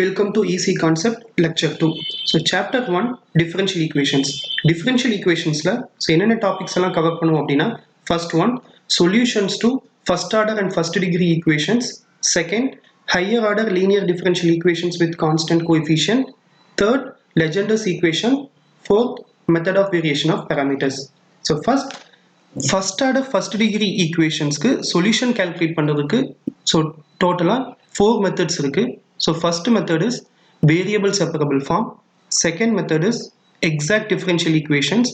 Welcome to EC Concept Lecture 2. So Chapter 1 Differential Equations. Differential Equations la so enna topics எல்லாம் cover பண்ணுவோம் அப்படினா first one solutions to first order and first degree equations, second higher order linear differential equations with constant coefficient, third Legendre's equation, fourth method of variation of parameters. So first order first degree equations க்கு solution calculate பண்றதுக்கு so total 4 methods இருக்கு. So first method is variable separable form, second method is exact differential equations,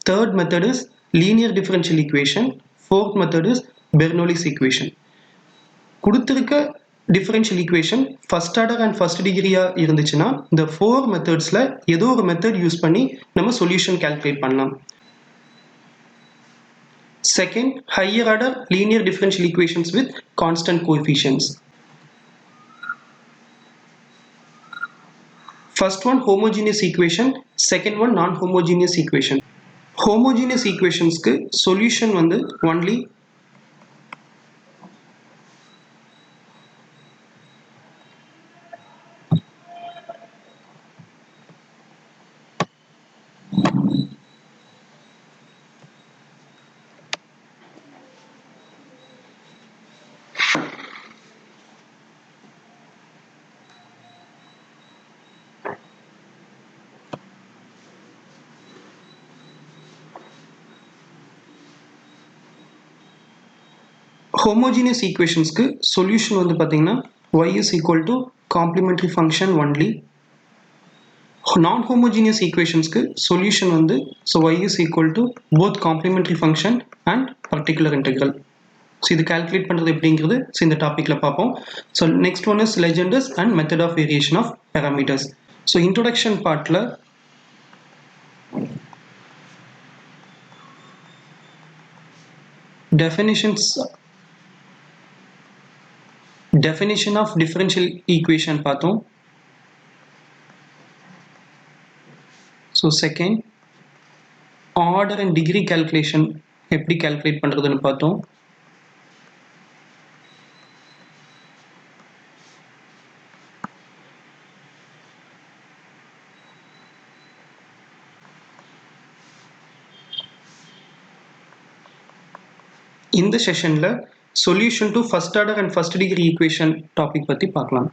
third method is linear differential equation, fourth method is Bernoulli's equation. கொடுத்திருக்க differential equation first order and first degree இருந்துச்சுன்னா இந்த 4 methodsல ஏதோ ஒரு method use பண்ணி நம்ம solution calculate பண்ணலாம். Second, higher order linear differential equations with constant coefficients. First one homogeneous equation, second one non-homogeneous equation. Homogeneous equations க்கு solution வந்து only homogeneous equations க்கு solution வந்து பாத்தீங்கன்னா y is equal to complementary function only. Non-homogeneous equations க்கு solution வந்து so y is equal to both complementary function and particular integral. So இது calculate பண்றது எப்படிங்கிறது இந்த டாபிக்ல பார்ப்போம். So next one is Legendre's and method of variation of parameters. So introduction partல definition of differential equation பார்த்தோம். So second order and degree calculation எப்படி calculate பண்றதுன்னு பார்த்தோம். இந்த செஷன்ல solution to first order and first degree equation topic பத்தி பார்க்கலாம்.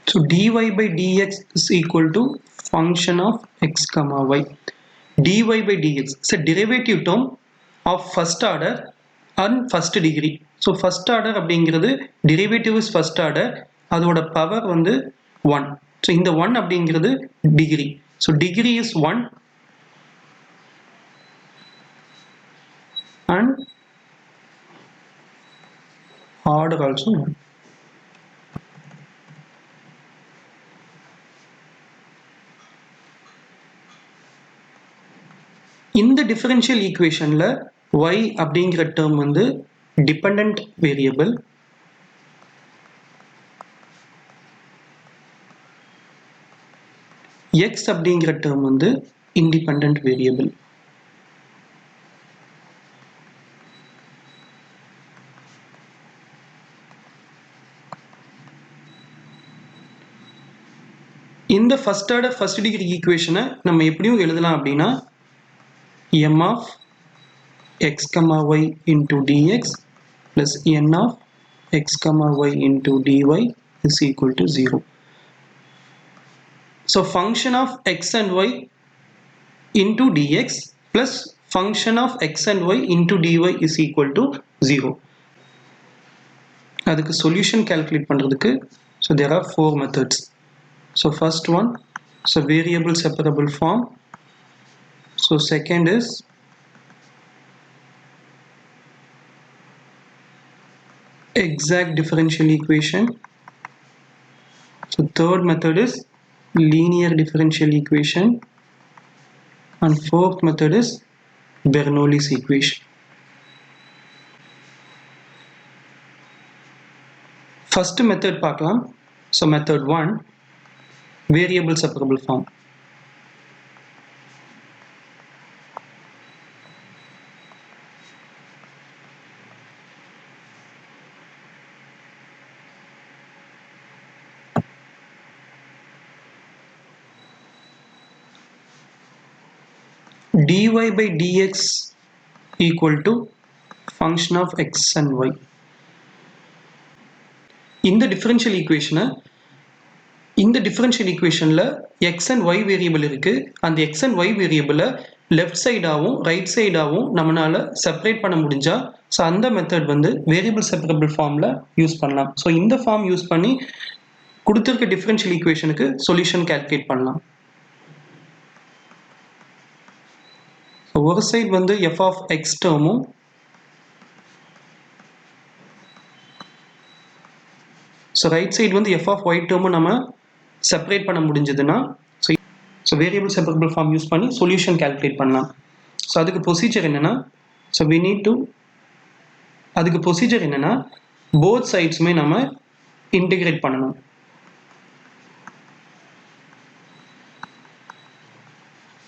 So dy by dx is equal to function of x comma y. dy by dx is a derivative term of first order and first degree. So first order அப்படிங்கிறது derivative is first order, அதோட power வந்து 1. So இந்த 1 அப்படிங்கிறது degree. So degree is 1 and order also 1. இந்த differential equationல y அப்படிங்கிற term வந்து dependent variable, x அப்படிங்கிற term வந்து independent variable. இந்த first order first degree equation நம்ம எப்படியும் எழுதலாம் அப்படின்னா m of x comma y into dx plus n of x comma y into dy is equal to 0. So function of x and y into dx plus function of x and y into dy is equal to 0. அதுக்கு solution calculate பண்றதுக்கு so there are 4 methods. So first one so variable separable form. So second is exact differential equation. So third method is linear differential equation and fourth method is Bernoulli's equation. First method பார்க்கலாம். So method 1 variable separable form. dy by dx equal to function of x and y. இந்த differential equation இந்த differential equationல x and y variable இருக்கு. அந்த x and y variable left sideாவும் right sideாவும் நம்மனால separate பண்ண முடிஞ்சா so அந்த method வந்து variable separable formல use பண்ணலாம். so இந்த ஃபார்ம் யூஸ் பண்ணி கொடுத்திருக்க differential equationக்கு சொல்யூஷன் கால்குலேட் பண்ணலாம். so ஒரு சைடு வந்து f of x டேர்மும் so right side வந்து f of y டேர்மும் நம்ம செப்பரேட் பண்ண முடிஞ்சதுன்னா so variable separable form use பண்ணி சொல்யூஷன் கால்குலேட் பண்ணலாம். so அதுக்கு ப்ரொசீஜர் என்னன்னா so we need to அதுக்கு ப்ரொசீஜர் என்னன்னா both sides-மே நம்ம இன்டகிரேட் பண்ணணும்.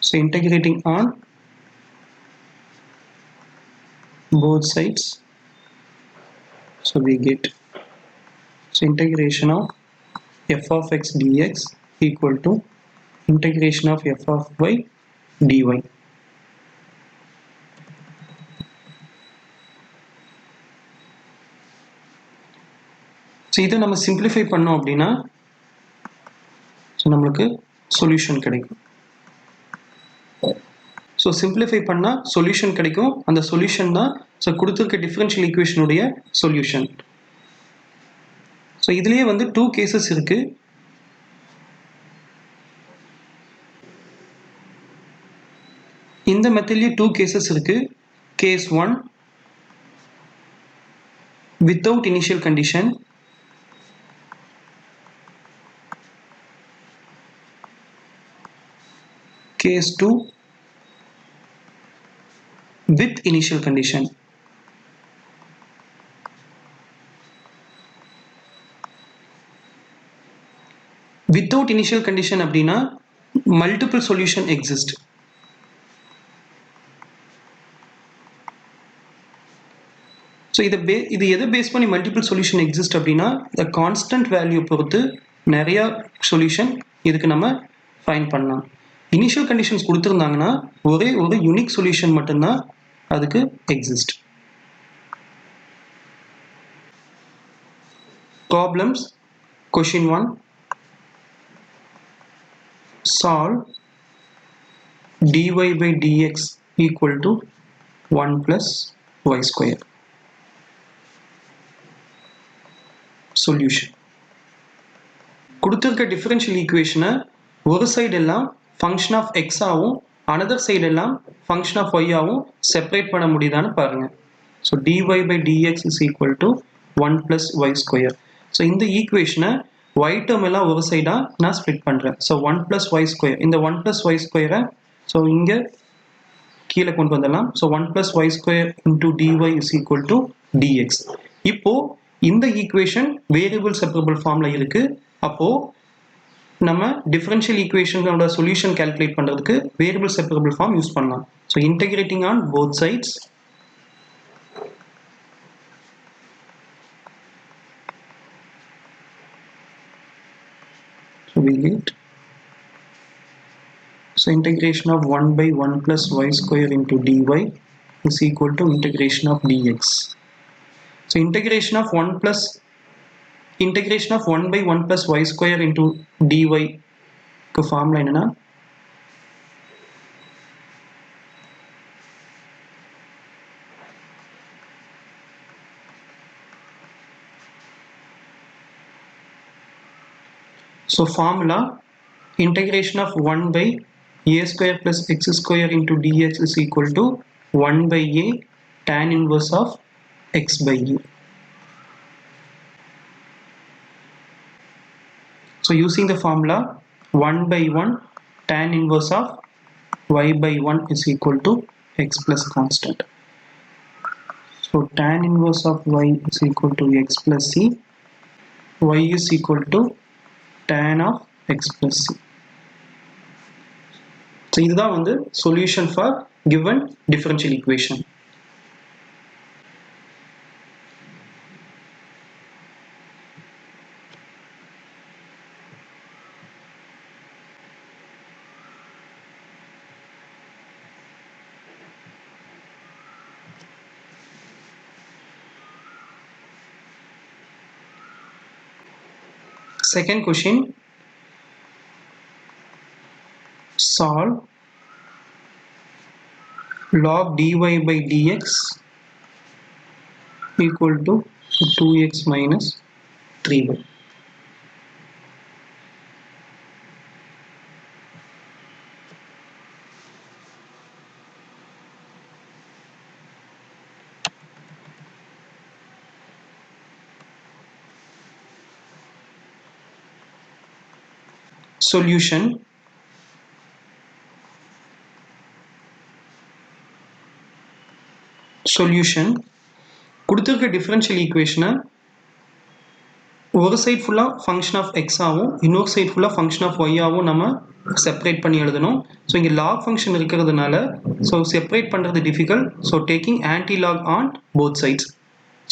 so integrating on both sides so we get so integration of f of x dx equal to integration of f of y dy. so இதை நம்ம simplify பண்ணோம் அப்படின்னா so நம்மளுக்கு solution கிடைக்கும். so simplify பண்ணா solution கிடைக்கும். அந்த சொல்யூஷன் தான் so கொடுத்திருக்க differential equation உடைய சொல்யூஷன். so இதுலயே வந்து two cases இருக்கு. இந்த மெத்தட்லயே two cases இருக்கு. case 1 without initial condition, case 2 with initial condition. without initial condition அப்படின்னா multiple solution exist. so இது எதை பேஸ் பண்ணி multiple solution exist அப்படின்னா the constant value பொறுத்து நிறைய solution இதுக்கு நம்ம find பண்ணலாம். initial conditions கொடுத்திருந்தாங்கன்னா ஒரே ஒரு unique solution மட்டும்தான் அதுக்கு exist. problems question 1 solve dy by dx equal to 1 plus y square. solution கொடுத்திருக்க differential equation ஒரு சைடு எல்லாம் function of x ஆவும் another side எல்லாம் function of y ஆவும் செப்பரேட் பண்ண முடியுதான்னு பாருங்க. so dy by dx is equal to 1 plus y square. so இந்த equation y term எல்லாம் ஒரு சைடா நான் ஸ்ப்ளிட் பண்றேன். so 1 plus y square இந்த 1 plus y square so இங்க கீழே கொண்டு வந்துடலாம். so 1 plus y square into dy is equal to dx. இப்போ இந்த equation variable separable formல இருக்கு. அப்போ நம்ம differential equationோட solution calculate பண்றதுக்கு variable separable form யூஸ் பண்ணலாம். so integrating on both sides so we get so integration of 1 by 1 plus y square into dy is equal to integration of dx. so integration of 1 by 1 plus y square into dy க்கு formula என்னன்னா so formula integration of 1 by a square plus x square into dx is equal to 1 by a tan inverse of x by a. so using the formula 1 by 1 tan inverse of y by 1 is equal to x plus constant. so tan inverse of y is equal to x plus c. y is equal to tan of x plus c. so இதுதான் வந்து solution for given differential equation. Second question, solve log dy by dx equal to 2x minus 3y. Solution, கொடுத்திருக்க differential ஈக்குவேஷனை ஒரு side ஃபுல்லாக function of X ஆகும், இன்னொரு side ஃபுல்லாக function of Y ஆகும் நம்ம செப்பரேட் பண்ணி எழுதணும். ஸோ இங்கே லாக் ஃபங்க்ஷன் இருக்கிறதுனால ஸோ செப்பரேட் பண்ணுறது difficult. So taking antilog on both sides.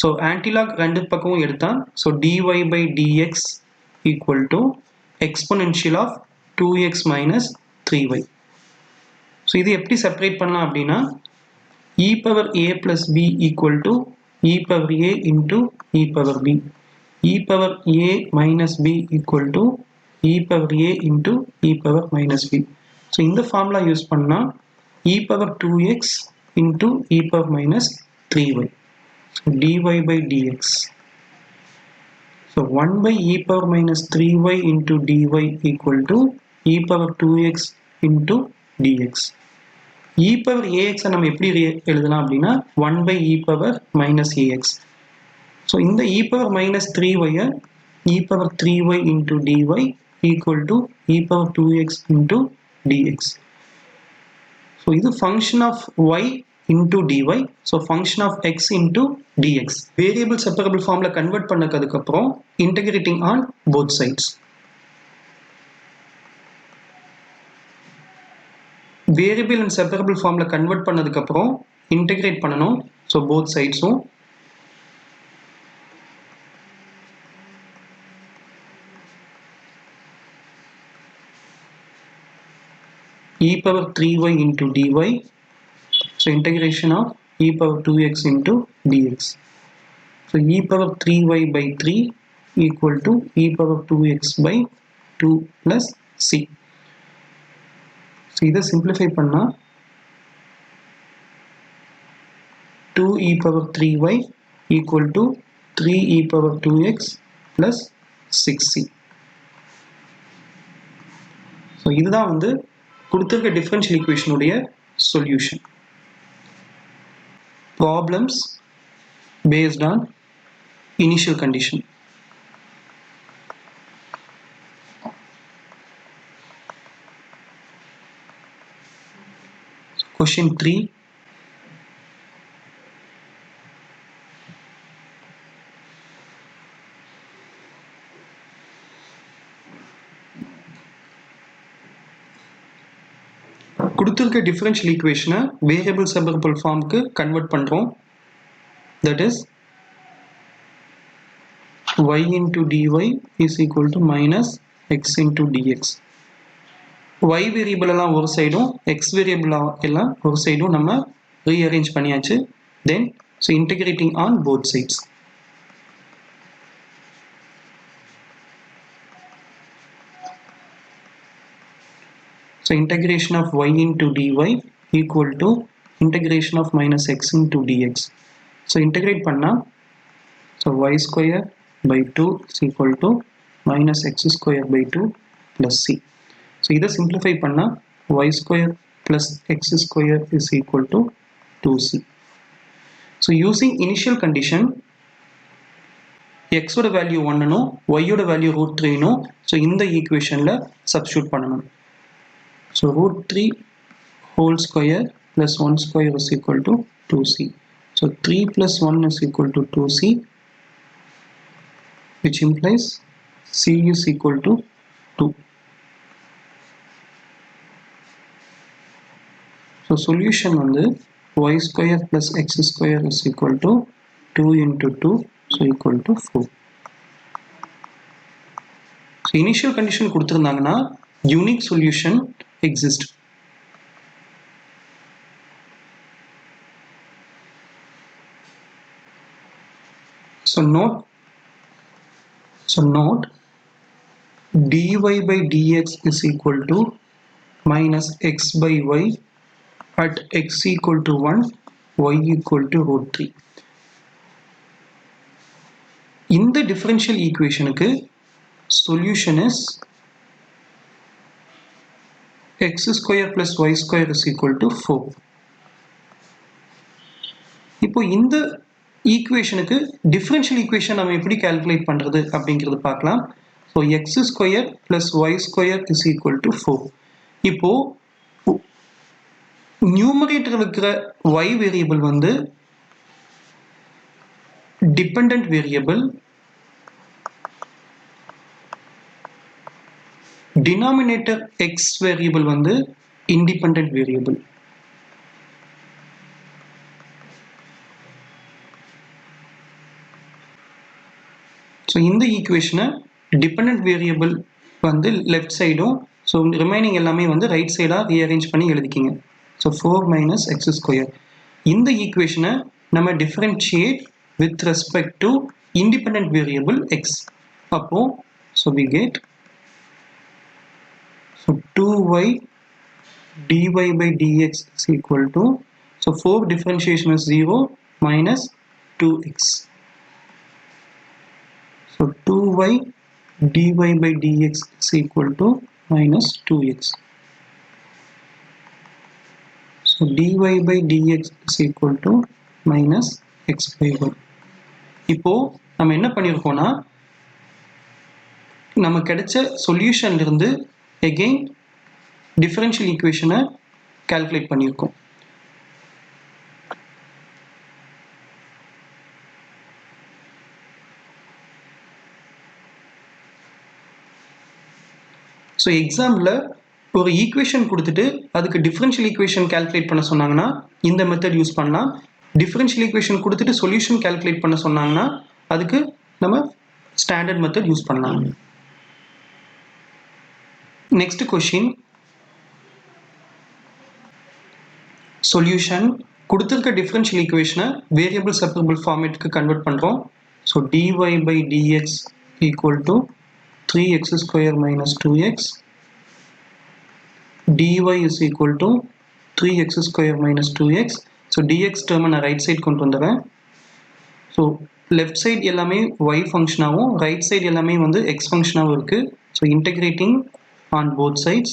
So antilog ரெண்டு பக்கமும் எடுத்தால் so dy by dx equal to exponential of 2x minus 3y. So இது எப்படி செப்பரேட் பண்ணலாம் அப்படின்னா e power a plus b equal to e power a into e power b. e power a minus b equal to e power a into e power minus b. So இந்த formula use பண்ணால் e power 2x into e power minus 3y. So dy by dx. So 1 by e power minus 3y into dy equal to e power 2x into dx. e power ax நம்ம எப்படி எழுதலாம் அப்படின்னா 1 by e power minus ax. So இந்த e power minus 3y e power 3y into dy equal to e power 2x into dx. So இது function of y into dy. So function of x into dx. Variable separable ஃபார்மில் convert பண்ணதுக்கப்புறம் integrating on both sides. Variable and separable ஃபார்மில் convert பண்ணதுக்கப்புறம் integrate பண்ணணும். So both சைட்ஸும் e power 3y into dy. So integration of e power 2x into dx. So e power 3y by 3 equal to e power 2x by 2 plus c. So இதை simplify பண்ணா 2 e power 3y equal to 3 e power 2x plus 6c. So இதுதான் வந்து கொடுத்திருக்க differential ஈக்குவேஷனுடைய solution. Problems based on initial condition. Question 3. கொடுத்திருக்க differential ஈக்குவேஷனை variable separable ஃபார்முக்கு convert பண்ணுறோம். That is y into dy is equal to minus x into dx. y variable எல்லாம் ஒரு சைடும் x வேரியபிள் எல்லாம் ஒரு சைடும் நம்ம ரீஅரேஞ்ச் பண்ணியாச்சு. Then so integrating on both sides. So integration of y into dy equal to integration of minus x into dx. So integrate பண்ணா so y square by 2 is equal to minus x square by 2 plus c. So இதை simplify பண்ணா y square plus x square is equal to 2c. So using initial condition x ஓட value 1 னும் y ஓட value √3 னும் so இந்த ஈக்குவேஷன்ல substitute பண்ணணும். So root 3 whole square plus 1 square is equal to 2c. So 3 plus 1 is equal to 2c, which implies c is equal to 2. So solution வந்து y square plus x square is equal to 2 into 2, so equal to 4. So initial condition கொடுத்திருந்தாங்கன்னா unique solution exist. So note dy by dx is equal to minus x by y at x equal to 1, y equal to root 3. இந்த differential equationக்கு solution is x square plus y square is equal to 4. இப்போ இந்த ஈக்குவேஷனுக்கு differential equation நம்ம எப்படி calculate பண்றது அப்படிங்கிறது பார்க்கலாம். So x square plus y square is equal to 4. இப்போ numerator இருக்கிற y variable வந்து dependent variable, denominator x variable வந்து independent variable. So இந்த ஈக்குவேஷனை dependent variable வந்து left சைடும், so remaining எல்லாமே வந்து right சைடா rearrange பண்ணி எழுதிக்கிங்க. So 4 minus x square. இந்த ஈக்குவேஷனை நம்ம differentiate with respect to independent variable x. அப்போ so we get so 2y dy by dx is equal to, so 4 differentiation is 0 minus 2x. So 2y dy by dx is equal to minus 2x. So dy by dx is equal to minus x by 1. இப்போ நம்ம என்ன பண்ணியிருக்கோம்னா நம்ம கிடைச்ச சொல்யூஷன்ல இருந்து again differential equation calculate பண்ணியிருக்கோம். So எக்ஸாமில் ஒரு equation கொடுத்துட்டு அதுக்கு டிஃபரன்ஷியல் ஈக்குவேஷன் கால்குலேட் பண்ண சொன்னாங்கன்னா இந்த மெத்தட் யூஸ் பண்ணலாம். டிஃபரன்ஷியல் ஈக்குவேஷன் கொடுத்துட்டு சொல்யூஷன் கால்குலேட் பண்ண சொன்னாங்கன்னா அதுக்கு நம்ம ஸ்டாண்டர்ட் மெத்தட் யூஸ் பண்ணலாம். நெக்ஸ்ட் கொஸ்டின், சொல்யூஷன் கொடுத்துருக்க டிஃபரன்ஷியல் ஈக்குவேஷனை வேரியபிள் செப்பரபிள் ஃபார்மேட்டுக்கு கன்வெர்ட் பண்ணுறோம். So dy by dx equal to 3x square minus 2x, dy is equal to 3x square minus 2x. So dx term நான் right side கொண்டு வந்துடுறேன். So left side எல்லாமே y ஃபங்க்ஷனாகவும் right side எல்லாமே வந்து x ஃபங்க்ஷனாகவும் இருக்குது. So integrating on both sides.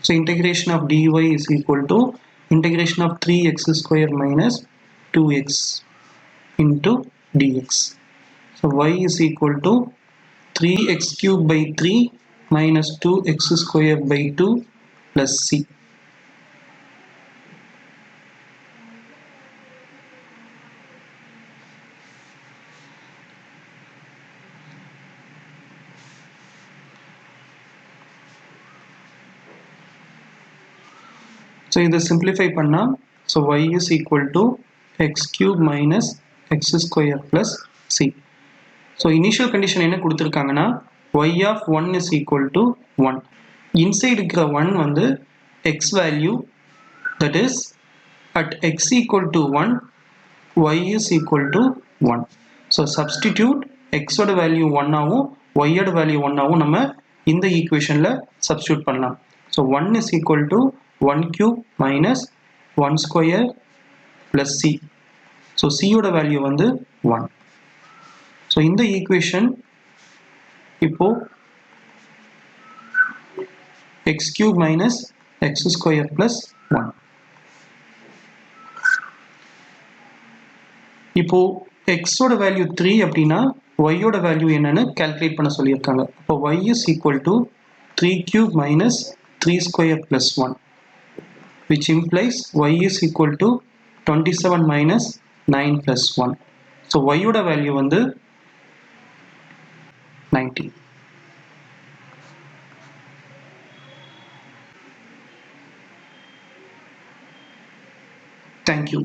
So integration of dy is equal to integration of 3x square minus 2x into dx. So y is equal to 3x cube by 3 minus 2x square by 2 plus c. So இதை simplify பண்ணா, so y is equal to x cube minus x square plus c. So initial condition என்ன கொடுத்திருக்காங்கன்னா y of 1 is equal to 1. Inside இருக்கிற 1 வந்து x value, that is at x equal to 1 y is equal to 1. So substitute x ஓட value 1 ஆவும் y ஓட value 1 ஆவும் நம்ம இந்த ஈக்குவேஷன்ல substitute பண்ணலாம். So 1 is equal to 1 cube minus 1 square plus c. So c ஓட value வந்து 1. So இந்த ஈக்குவேஷன் இப்போ x cube minus x square plus 1. இப்போ x ஓட value 3 அப்படின்னா y ஓட value என்னன்னு calculate பண்ண சொல்லியிருக்காங்க. அப்போ y is equal to 3 cube minus 3 square plus 1, which implies y is equal to 27 minus 9 plus 1. So y ஓட value வந்து 90. Thank you.